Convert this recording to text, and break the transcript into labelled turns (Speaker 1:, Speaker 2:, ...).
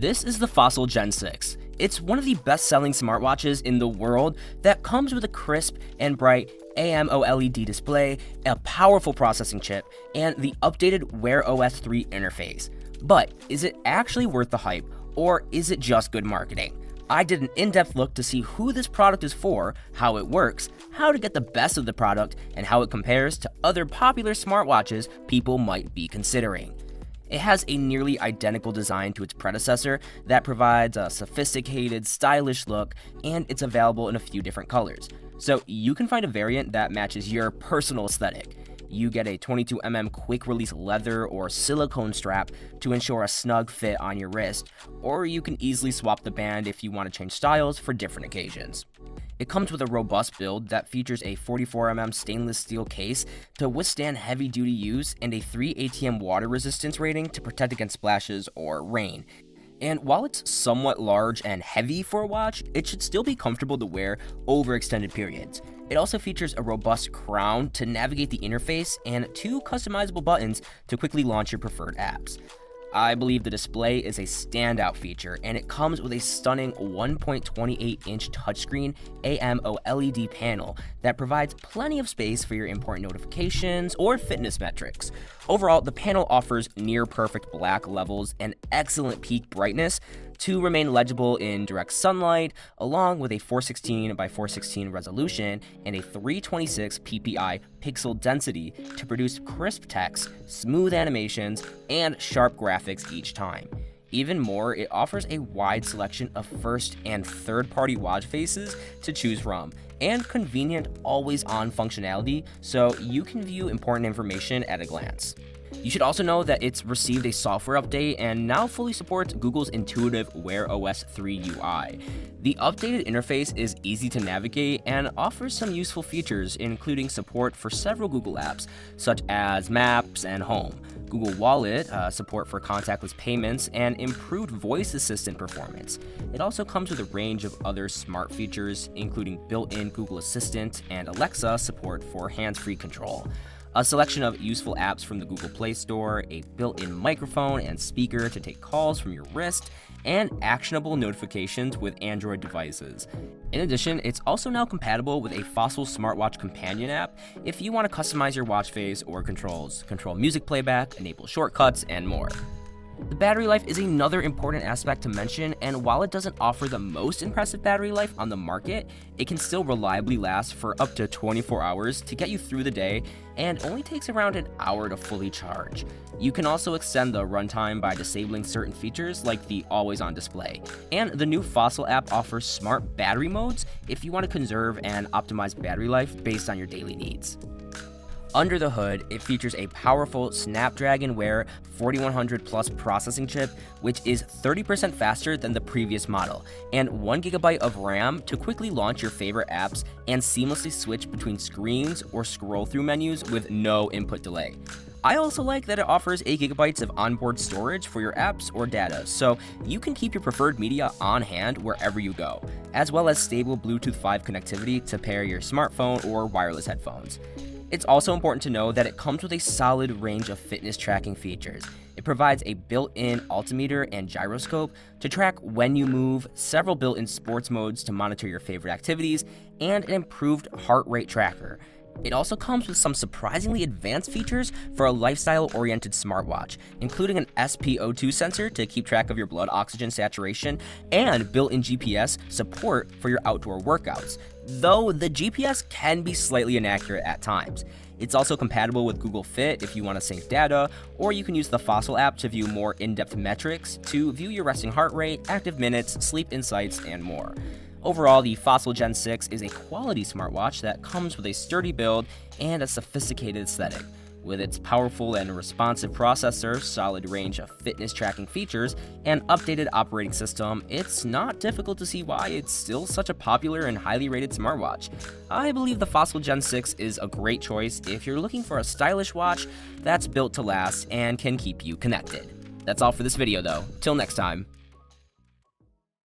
Speaker 1: This is the Fossil Gen 6. It's one of the best-selling smartwatches in the world that comes with a crisp and bright AMOLED display, a powerful processing chip, and the updated Wear OS 3 interface. But is it actually worth the hype, or is it just good marketing? I did an in-depth look to see who this product is for, how it works, how to get the best of the product, and how it compares to other popular smartwatches people might be considering. It has a nearly identical design to its predecessor that provides a sophisticated, stylish look, and it's available in a few different colors. So you can find a variant that matches your personal aesthetic. You get a 22mm quick-release leather or silicone strap to ensure a snug fit on your wrist, or you can easily swap the band if you want to change styles for different occasions. It comes with a robust build that features a 44mm stainless steel case to withstand heavy-duty use and a 3 ATM water resistance rating to protect against splashes or rain. And while it's somewhat large and heavy for a watch, it should still be comfortable to wear over extended periods. It also features a robust crown to navigate the interface and 2 customizable buttons to quickly launch your preferred apps. I believe the display is a standout feature, and it comes with a stunning 1.28-inch touchscreen AMOLED panel that provides plenty of space for your important notifications or fitness metrics. Overall, the panel offers near-perfect black levels and excellent peak brightness to remain legible in direct sunlight, along with a 416 by 416 resolution and a 326 ppi pixel density to produce crisp text, smooth animations, and sharp graphics each time. Even more, it offers a wide selection of first and third-party watch faces to choose from, and convenient always-on functionality so you can view important information at a glance. You should also know that it's received a software update and now fully supports Google's intuitive Wear OS 3 UI. The updated interface is easy to navigate and offers some useful features, including support for several Google apps, such as Maps and Home, Google Wallet, support for contactless payments, and improved voice assistant performance. It also comes with a range of other smart features, including built-in Google Assistant and Alexa support for hands-free control, a selection of useful apps from the Google Play Store, a built-in microphone and speaker to take calls from your wrist, and actionable notifications with Android devices. In addition, it's also now compatible with a Fossil Smartwatch Companion app if you want to customize your watch face or controls, control music playback, enable shortcuts, and more. The battery life is another important aspect to mention, and while it doesn't offer the most impressive battery life on the market, it can still reliably last for up to 24 hours to get you through the day and only takes around an hour to fully charge. You can also extend the runtime by disabling certain features like the always-on display, and the new Fossil app offers smart battery modes if you want to conserve and optimize battery life based on your daily needs. Under the hood, it features a powerful Snapdragon Wear 4100 Plus processing chip, which is 30% faster than the previous model, and 1GB of RAM to quickly launch your favorite apps and seamlessly switch between screens or scroll through menus with no input delay. I also like that it offers 8GB of onboard storage for your apps or data, so you can keep your preferred media on hand wherever you go, as well as stable Bluetooth 5 connectivity to pair your smartphone or wireless headphones. It's also important to know that it comes with a solid range of fitness tracking features. It provides a built-in altimeter and gyroscope to track when you move, several built-in sports modes to monitor your favorite activities, and an improved heart rate tracker. It also comes with some surprisingly advanced features for a lifestyle-oriented smartwatch, including an SpO2 sensor to keep track of your blood oxygen saturation, and built-in GPS support for your outdoor workouts, though the GPS can be slightly inaccurate at times. It's also compatible with Google Fit if you want to sync data, or you can use the Fossil app to view more in-depth metrics to view your resting heart rate, active minutes, sleep insights, and more. Overall, the Fossil Gen 6 is a quality smartwatch that comes with a sturdy build and a sophisticated aesthetic. With its powerful and responsive processor, solid range of fitness tracking features, and updated operating system, it's not difficult to see why it's still such a popular and highly rated smartwatch. I believe the Fossil Gen 6 is a great choice if you're looking for a stylish watch that's built to last and can keep you connected. That's all for this video though. Till next time.